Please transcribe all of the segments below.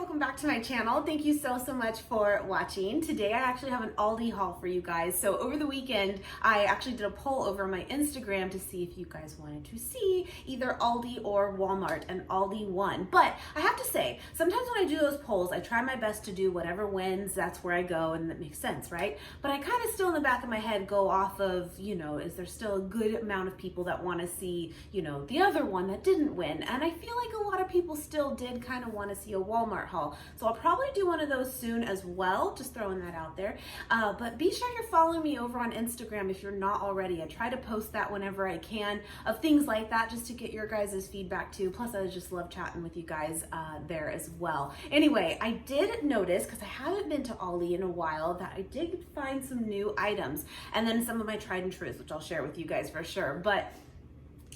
welcome back to my channel. Thank you so much for watching. Today I actually have an Aldi haul for you guys. So over the weekend I actually did a poll over my Instagram to see if you guys wanted to see either Aldi or Walmart, and Aldi won. But I have to say, sometimes when I do those polls I try my best to do whatever wins, that's where I go, and that makes sense, right? But I kind of still in the back of my head go off of, is there still a good amount of people that want to see, the other one that didn't win? And I feel like a lot of people still did kind of want to see a Walmart haul. So I'll probably do one of those soon as well, just throwing that out there. But be sure you're following me over on Instagram if you're not already. I try to post that whenever I can of things like that, just to get your guys' feedback too. Plus I just love chatting with you guys there as well. Anyway, I did notice, because I haven't been to Aldi in a while, that I did find some new items, and then some of my tried and trues, which I'll share with you guys for sure. But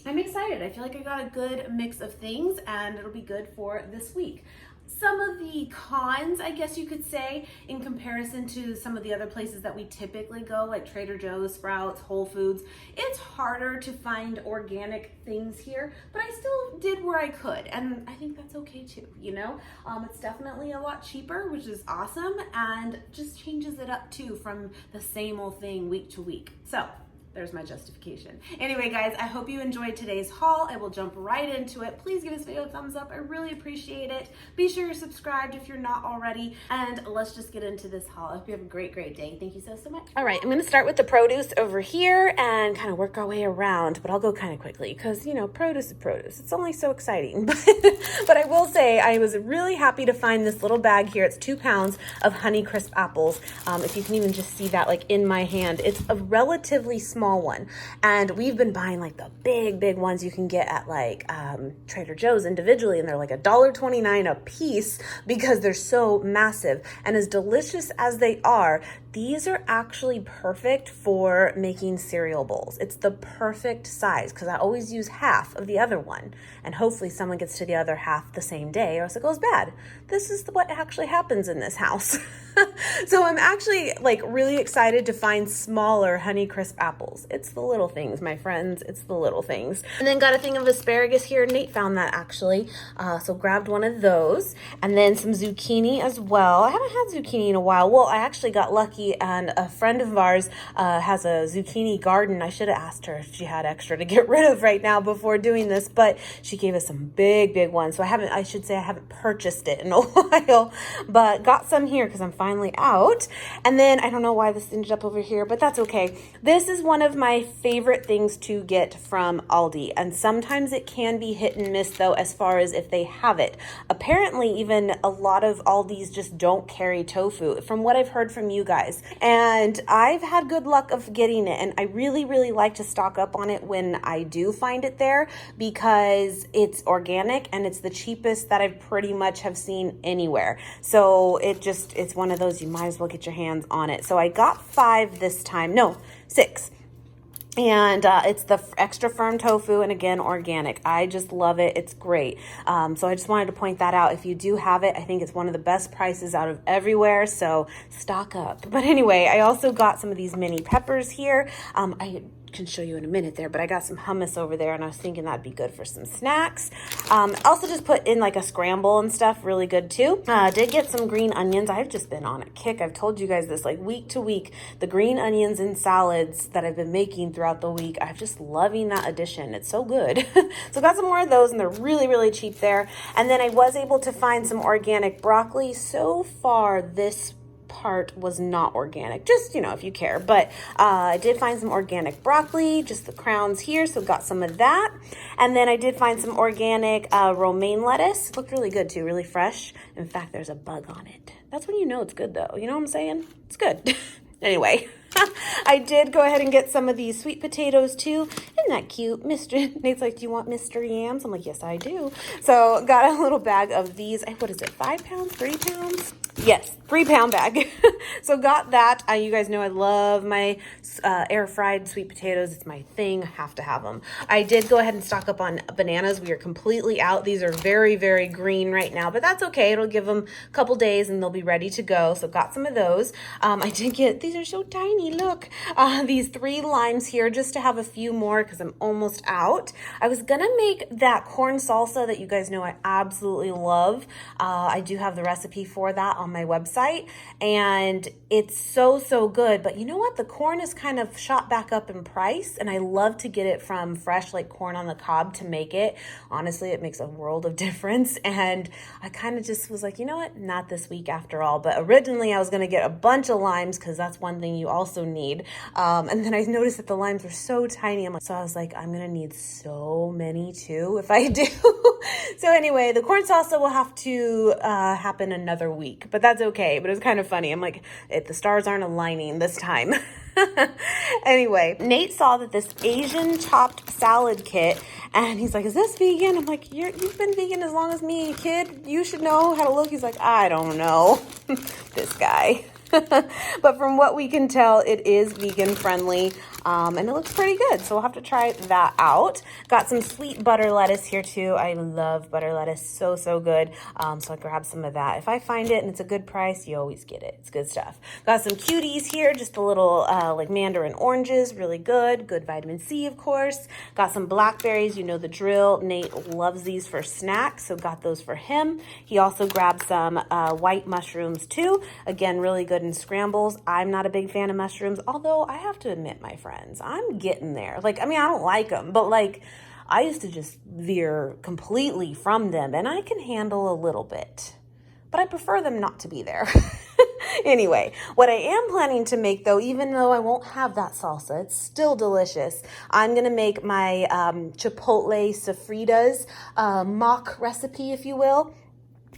I'm excited. I feel like I got a good mix of things and it'll be good for this week. Some of the cons, I guess you could say, in comparison to some of the other places that we typically go, like Trader Joe's, Sprouts, Whole Foods, it's harder to find organic things here, but I still did where I could, and I think that's okay too, It's definitely a lot cheaper, which is awesome, and just changes it up too from the same old thing week to week. So there's my justification. Anyway, guys, I hope you enjoyed today's haul. I will jump right into it. Please give this video a thumbs up. I really appreciate it. Be sure you're subscribed if you're not already. And let's just get into this haul. I hope you have a great day. Thank you so much. All right, I'm gonna start with the produce over here and kind of work our way around, but I'll go kind of quickly because, produce is produce. It's only so exciting. But I will say I was really happy to find this little bag here. It's 2 pounds of Honeycrisp apples. If you can even just see that like in my hand, it's a relatively small one, and we've been buying like the big ones you can get at like Trader Joe's individually, and they're like $1.29 a piece because they're so massive. And as delicious as they are, these are actually perfect for making cereal bowls. It's the perfect size because I always use half of the other one, and hopefully someone gets to the other half the same day or else it goes bad. This is what actually happens in this house. So I'm actually like really excited to find smaller Honeycrisp apples. It's the little things, my friends. It's the little things. And then got a thing of asparagus here. Nate found that actually. So grabbed one of those, and then some zucchini as well. I haven't had zucchini in a while. Well, I actually got lucky, and a friend of ours has a zucchini garden. I should have asked her if she had extra to get rid of right now before doing this, but she gave us some big ones. So I haven't purchased it in a while, but got some here because I'm finally out. And then I don't know why this ended up over here, but that's okay. This is one of my favorite things to get from Aldi, and sometimes it can be hit and miss though as far as if they have it. Apparently even a lot of Aldis just don't carry tofu, from what I've heard from you guys, and I've had good luck of getting it, and I really like to stock up on it when I do find it there because it's organic and it's the cheapest that I've pretty much have seen anywhere. So it's one of those, you might as well get your hands on it. So I got 5 this time, no, 6. And it's the extra firm tofu, and again, organic. I just love it. It's great. So I just wanted to point that out. If you do have it, I think it's one of the best prices out of everywhere, so stock up. But anyway, I also got some of these mini peppers here. I can show you in a minute there, but I got some hummus over there, and I was thinking that'd be good for some snacks. Also just put in like a scramble and stuff, really good too. Did get some green onions. I've just been on a kick. I've told you guys this like week to week, the green onions in salads that I've been making throughout the week. I'm just loving that addition. It's so good. So got some more of those, and they're really cheap there. And then I was able to find some organic broccoli. So far this part was not organic, just if you care, but I did find some organic broccoli, just the crowns here, so got some of that. And then I did find some organic romaine lettuce. Looked really good too, really fresh. In fact, there's a bug on it. That's when you know it's good though, you know what I'm saying? It's good. Anyway, I did go ahead and get some of these sweet potatoes too. Isn't that cute? Nate's like, do you want Mr. Yams? I'm like, yes, I do. So got a little bag of these. What is it, 5 pounds, 3 pounds? Yes, 3-pound bag. So got that. You guys know I love my air fried sweet potatoes. It's my thing. I have to have them. I did go ahead and stock up on bananas. We are completely out. These are very, very green right now, but that's okay. It'll give them a couple days and they'll be ready to go. So got some of those. I did get, these are so tiny. Look, these 3 limes here just to have a few more because I'm almost out. I was gonna make that corn salsa that you guys know I absolutely love. I do have the recipe for that on my website, and it's so good. But you know what? The corn is kind of shot back up in price, and I love to get it from fresh, like corn on the cob to make it. Honestly, it makes a world of difference, and I kind of just was like, you know what? Not this week after all. But originally I was going to get a bunch of limes because that's one thing you also need. And then I noticed that the limes were so tiny. So I was like, I'm going to need so many too if I do. So anyway, the corn salsa will have to happen another week, but that's okay. But it was kind of funny. I'm like, the stars aren't aligning this time. Anyway, Nate saw that this Asian chopped salad kit, and he's like, is this vegan? I'm like, you've been vegan as long as me, kid. You should know how to look. He's like, I don't know. This guy. But from what we can tell, it is vegan friendly. And it looks pretty good. So we'll have to try that out. Got some sweet butter lettuce here too. I love butter lettuce. So good. So I grabbed some of that. If I find it and it's a good price, you always get it. It's good stuff. Got some cuties here. Just a little like mandarin oranges. Really good. Good vitamin C, of course. Got some blackberries. You know the drill. Nate loves these for snacks. So got those for him. He also grabbed some white mushrooms too. Again, really good in scrambles. I'm not a big fan of mushrooms. Although I have to admit, my friend, I'm getting there. Like, I mean, I don't like them, but like, I used to just veer completely from them, and I can handle a little bit, but I prefer them not to be there. Anyway, what I am planning to make though, even though I won't have that salsa, it's still delicious. I'm going to make my chipotle sofritas mock recipe, if you will.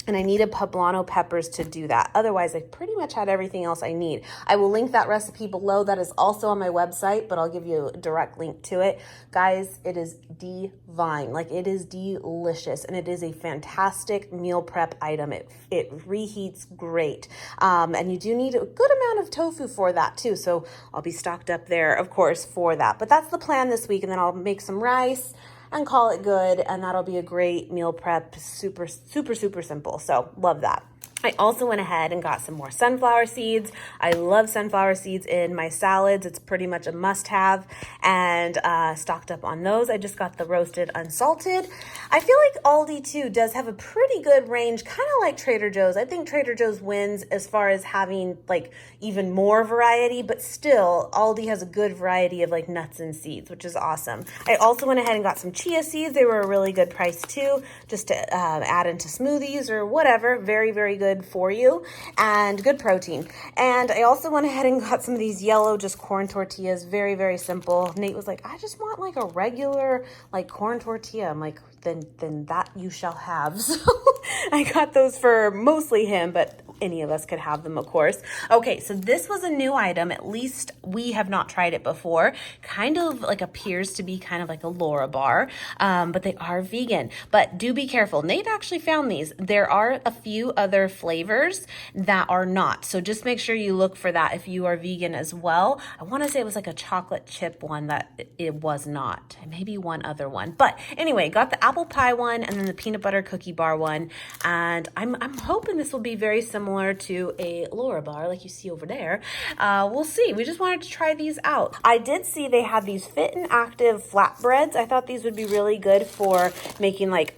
And I needed poblano peppers to do that. Otherwise, I pretty much had everything else I need. I will link that recipe below. That is also on my website, but I'll give you a direct link to it. Guys, it is divine. Like, it is delicious, and it is a fantastic meal prep item. It reheats great. And you do need a good amount of tofu for that too. So I'll be stocked up there, of course, for that. But that's the plan this week. And then I'll make some rice and call it good, and that'll be a great meal prep. Super simple. So love that. I also went ahead and got some more sunflower seeds. I love sunflower seeds in my salads. It's pretty much a must-have, and stocked up on those. I just got the roasted unsalted. I feel like Aldi too does have a pretty good range, kind of like Trader Joe's. I think Trader Joe's wins as far as having like even more variety, but still Aldi has a good variety of like nuts and seeds, which is awesome. I also went ahead and got some chia seeds. They were a really good price too, just to add into smoothies or whatever. Very good for you, and good protein. And I also went ahead and got some of these yellow just corn tortillas. Very simple. Nate was like, I just want like a regular like corn tortilla. I'm like, then that you shall have. So I got those for mostly him, but any of us could have them, of course. Okay, so this was a new item. At least we have not tried it before. Kind of like appears to be kind of like a Laura bar, but they are vegan. But do be careful. Nate actually found these. There are a few other flavors that are not. So just make sure you look for that if you are vegan as well. I want to say it was like a chocolate chip one that it was not. Maybe one other one. But anyway, got the apple pie one and then the peanut butter cookie bar one. And I'm hoping this will be very similar to a Laura bar like you see over there. We'll see. We just wanted to try these out. I did see they had these fit and active flatbreads. I thought these would be really good for making like,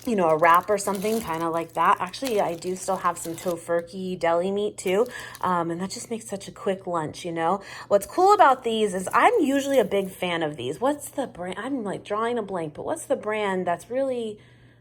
you know, a wrap or something kind of like that. Actually, I do still have some tofurkey deli meat too. And that just makes such a quick lunch, you know. What's cool about these is I'm usually a big fan of these. What's the brand? I'm like drawing a blank, but what's the brand that's really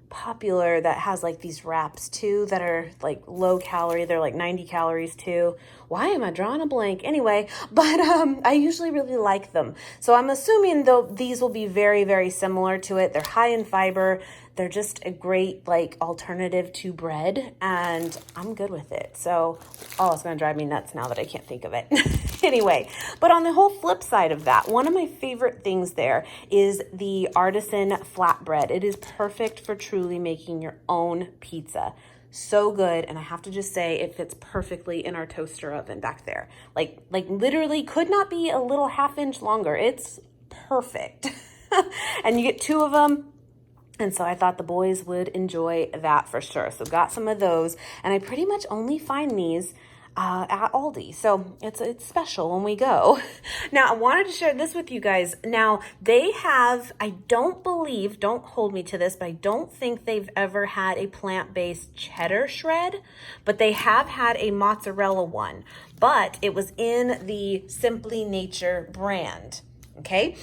popular that has like these wraps too that are like low calorie? They're like 90 calories too. Why am I drawing a blank? Anyway, but I usually really like them. So I'm assuming though these will be very similar to it. They're high in fiber. They're just a great like alternative to bread, and I'm good with it. So, oh, it's gonna drive me nuts now that I can't think of it. Anyway, but on the whole flip side of that, one of my favorite things there is the artisan flatbread. It is perfect for truly making your own pizza. So good. And I have to just say it fits perfectly in our toaster oven back there. Like literally could not be a little half-inch longer. It's perfect. And you get 2 of them. And so I thought the boys would enjoy that for sure. So got some of those, and I pretty much only find these at Aldi. So it's special when we go. Now, I wanted to share this with you guys. Now, they have, I don't believe, don't hold me to this, but I don't think they've ever had a plant-based cheddar shred, but they have had a mozzarella one, but it was in the Simply Nature brand. Okay.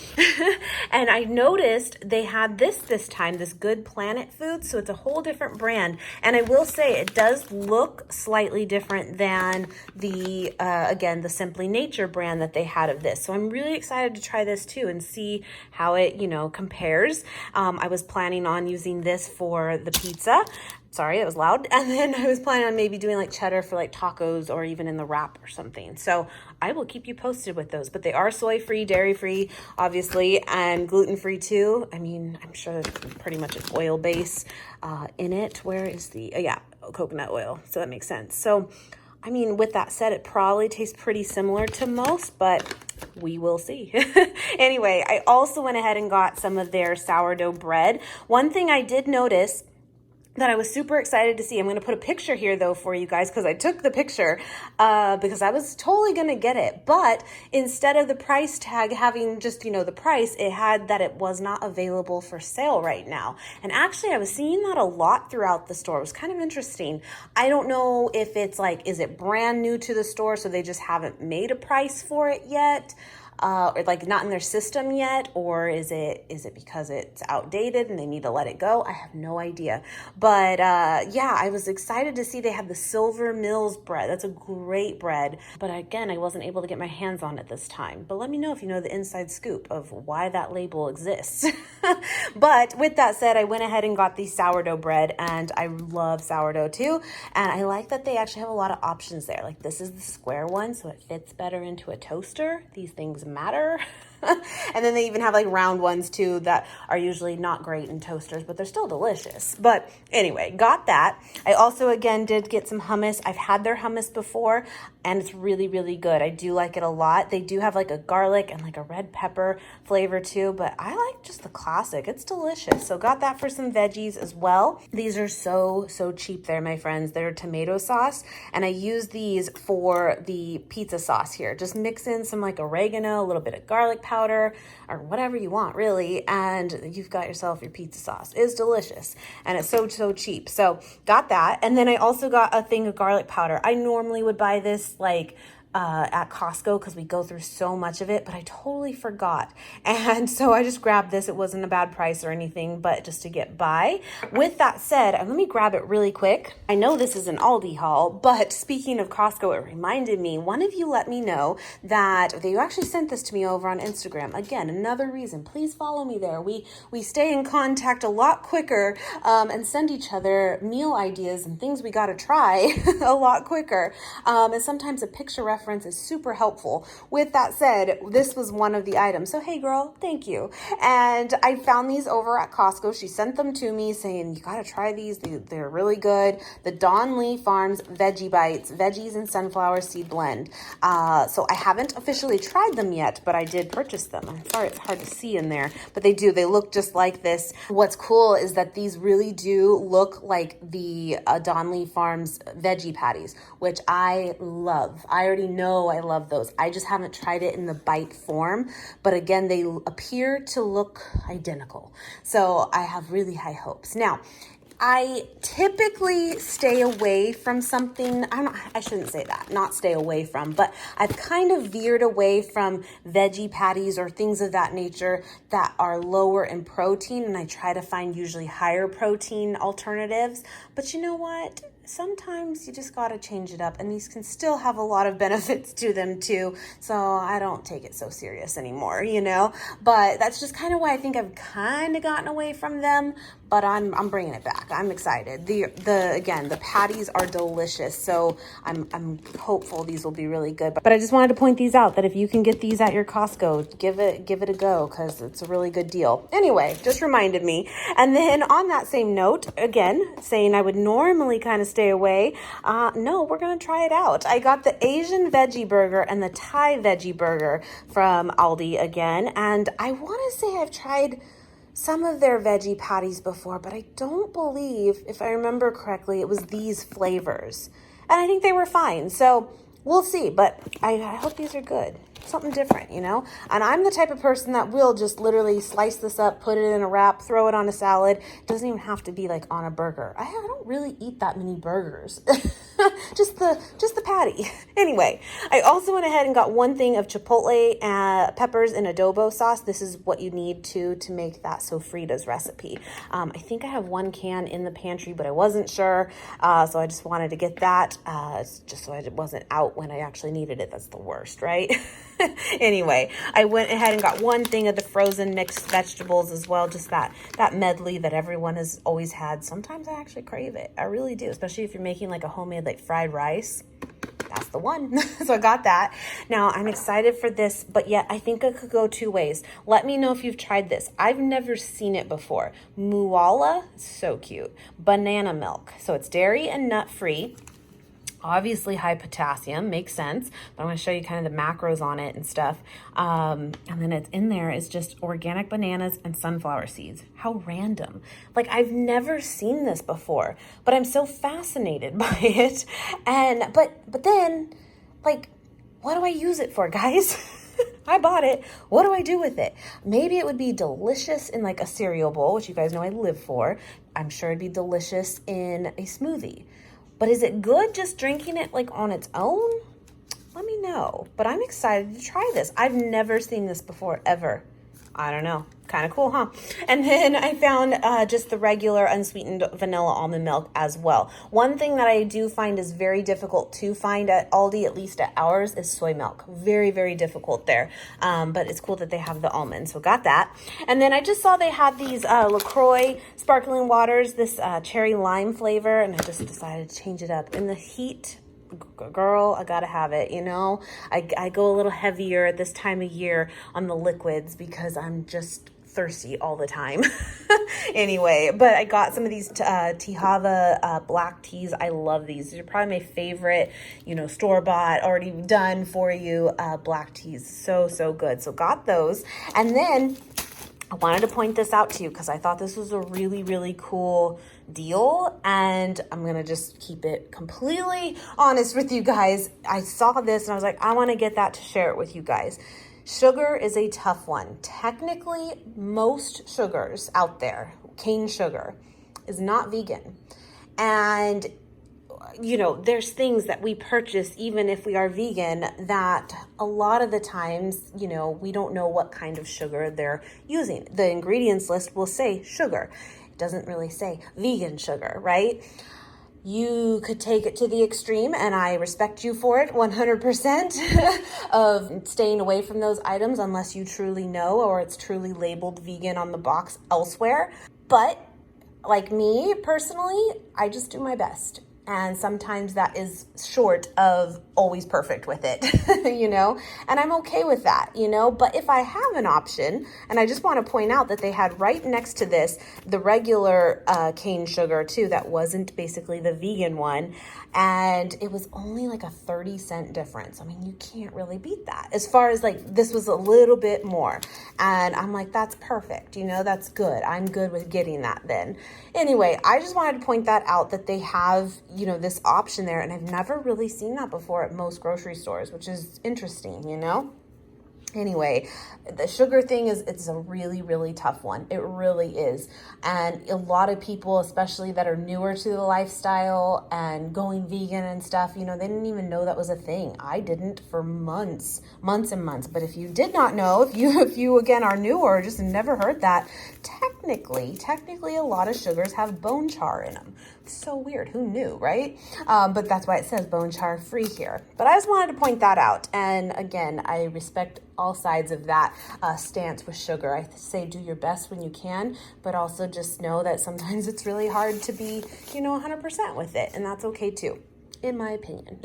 And I noticed they had this time, this Good Planet food. So it's a whole different brand. And I will say it does look slightly different than the, again, the Simply Nature brand that they had of this. So I'm really excited to try this too and see how it, compares. I was planning on using this for the pizza. Sorry, it was loud. And then I was planning on maybe doing like cheddar for like tacos or even in the wrap or something. So I will keep you posted with those, but they are soy-free, dairy-free, obviously, and gluten-free too. I mean, I'm sure there's pretty much an oil base in it. Where is the, coconut oil. So that makes sense. So, I mean, with that said, it probably tastes pretty similar to most, but we will see. Anyway, I also went ahead and got some of their sourdough bread. One thing I did notice that I was super excited to see. I'm going to put a picture here though for you guys because I took the picture because I was totally going to get it. But instead of the price tag having just, the price, it had that it was not available for sale right now. And actually I was seeing that a lot throughout the store. It was kind of interesting. I don't know if it's like, is it brand new to the store so they just haven't made a price for it yet? Or like not in their system yet, or is it because it's outdated and they need to let it go? I have no idea. But yeah, I was excited to see they had the Silver Mills bread. That's a great bread. But again, I wasn't able to get my hands on it this time. But let me know if you know the inside scoop of why that label exists. But with that said, I went ahead and got the sourdough bread, and I love sourdough too. And I like that they actually have a lot of options there. Like this is the square one, so it fits better into a toaster. These things matter. And then they even have like round ones too that are usually not great in toasters, but they're still delicious. But anyway, got that. I also, again, did get some hummus. I've had their hummus before and it's really, really good. I do like it a lot. They do have like a garlic and like a red pepper flavor too, but I like just the classic. It's delicious. So got that for some veggies as well. These are so cheap there, my friends. They're tomato sauce, and I use these for the pizza sauce here. Just mix in some like oregano, a little bit of garlic powder, or whatever you want really, and you've got yourself your pizza sauce. It's delicious, and it's so cheap. So got that. And then I also got a thing of garlic powder. I normally would buy this like at Costco because we go through so much of it, but I totally forgot. And so I just grabbed this. It wasn't a bad price or anything, but just to get by. With that said, let me grab it really quick. I know this is an Aldi haul, but speaking of Costco, it reminded me, one of you let me know that they actually sent this to me over on Instagram. Again, another reason, please follow me there. We stay in contact a lot quicker and send each other meal ideas and things we got to try a lot quicker. And sometimes a picture reference is super helpful. With that said, this was one of the items. So, hey girl, thank you. And I found these over at Costco. She sent them to me saying, you got to try these. They're really good. The Don Lee Farms Veggie Bites, veggies and sunflower seed blend. So I haven't officially tried them yet, but I did purchase them. I'm sorry, it's hard to see in there, but they do. They look just like this. What's cool is that these really do look like the Don Lee Farms veggie patties, which I love. I already know I love those. I just haven't tried it in the bite form, but again, they appear to look identical. So I have really high hopes. Now, I typically stay away from something, I shouldn't say that, not stay away from, but I've kind of veered away from veggie patties or things of that nature that are lower in protein, and I try to find usually higher protein alternatives. But you know what? Sometimes you just got to change it up, and these can still have a lot of benefits to them too. So I don't take it so serious anymore, but that's just kind of why I think I've kind of gotten away from them. but I'm bringing it back. I'm excited. Again, the patties are delicious, so I'm hopeful these will be really good. But I just wanted to point these out, that if you can get these at your Costco, give it a go, because it's a really good deal. Anyway, just reminded me. And then on that same note, again, saying I would normally kind of stay away, no, we're gonna try it out. I got the Asian veggie burger and the Thai veggie burger from Aldi again, and I want to say I've tried some of their veggie patties before, but I don't believe, if I remember correctly, it was these flavors. And I think they were fine. So we'll see, but I hope these are good. Something different, you know? And I'm the type of person that will just literally slice this up, put it in a wrap, throw it on a salad. It doesn't even have to be like on a burger. I don't really eat that many burgers. just the patty. Anyway, I also went ahead and got one thing of chipotle peppers and adobo sauce. This is what you need to make that sofritas recipe. I think I have one can in the pantry, but I wasn't sure. So I just wanted to get that just so I wasn't out when I actually needed it. That's the worst, right? Anyway, I went ahead and got one thing of the frozen mixed vegetables as well. Just that medley that everyone has always had. Sometimes I actually crave it. I really do, especially if you're making like a homemade like fried rice. That's the one. So I got that. Now I'm excited for this, but yet I think it could go two ways. Let me know if you've tried this. I've never seen it before. Muala, so cute. Banana milk. So it's dairy and nut free. Obviously high potassium, makes sense, but I'm going to show you kind of the macros on it and stuff. And then it's in there is just organic bananas and sunflower seeds. How random. Like, I've never seen this before, but I'm so fascinated by it. And but then, like, what do I use it for, guys? I bought it. What do I do with it? Maybe it would be delicious in like a cereal bowl, which you guys know I live for. I'm sure it'd be delicious in a smoothie. But is it good just drinking it like on its own? Let me know. But I'm excited to try this. I've never seen this before, ever. I don't know. Kind of cool, huh? And then I found just the regular unsweetened vanilla almond milk as well. One thing that I do find is very difficult to find at Aldi, at least at ours, is soy milk. Very, very difficult there. But it's cool that they have the almond, so got that. And then I just saw they had these LaCroix sparkling waters, this cherry lime flavor, and I just decided to change it up. In the heat, girl, I gotta have it, you know? I go a little heavier at this time of year on the liquids because I'm just thirsty all the time. Anyway, but I got some of these Tejava black teas. I love these. These are probably my favorite, you know, store-bought, already done for you black teas. So good. So got those. And then I wanted to point this out to you because I thought this was a really, really cool deal, and I'm gonna just keep it completely honest with you guys. I saw this and I was like, I want to get that to share it with you guys. Sugar is a tough one. Technically, most sugars out there, cane sugar, is not vegan. And you know, there's things that we purchase, even if we are vegan, that a lot of the times, you know, we don't know what kind of sugar they're using. The ingredients list will say sugar. It doesn't really say vegan sugar, right? You could take it to the extreme, and I respect you for it 100% of staying away from those items unless you truly know or it's truly labeled vegan on the box elsewhere. But like me personally, I just do my best. And sometimes that is short of always perfect with it, you know, and I'm okay with that, you know, but if I have an option, and I just want to point out that they had right next to this, the regular cane sugar too, that wasn't basically the vegan one. And it was only like a 30-cent difference. I mean, you can't really beat that. As far as like, this was a little bit more. And I'm like, that's perfect. You know, that's good. I'm good with getting that then. Anyway, I just wanted to point that out, that they have, you know, this option there. And I've never really seen that before at most grocery stores, which is interesting, you know? Anyway, the sugar thing it's a really, really tough one. It really is. And a lot of people, especially that are newer to the lifestyle and going vegan and stuff, you know, they didn't even know that was a thing. I didn't for months and months. But if you did not know, if you again are new or just never heard that, technically a lot of sugars have bone char in them, So weird. Who knew, right? But that's why it says bone char free here. But I just wanted to point that out. And again, I respect all sides of that stance with sugar. I say do your best when you can, but also just know that sometimes it's really hard to be, 100% with it. And that's okay too, in my opinion.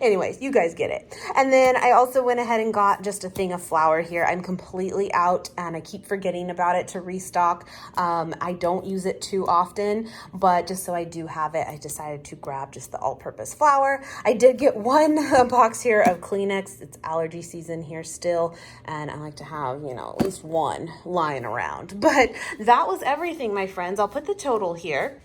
Anyways, you guys get it. And then I also went ahead and got just a thing of flour here. I'm completely out and I keep forgetting about it to restock. I don't use it too often, but just so I do have it, I decided to grab just the all-purpose flour. I did get one box here of Kleenex. It's allergy season here still, and I like to have, at least one lying around. But that was everything, my friends. I'll put the total here.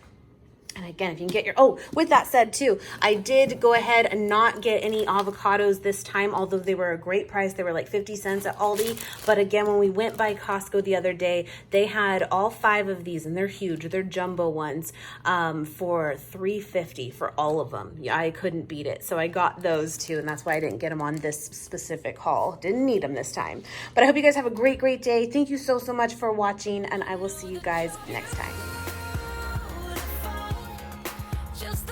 And again, if you can get with that said too, I did go ahead and not get any avocados this time, although they were a great price. They were like 50 cents at Aldi. But again, when we went by Costco the other day, they had all 5 of these, and they're huge. They're jumbo ones for $3.50 for all of them. Yeah, I couldn't beat it. So I got those too, and that's why I didn't get them on this specific haul. Didn't need them this time. But I hope you guys have a great, great day. Thank you so much for watching, and I will see you guys next time. Just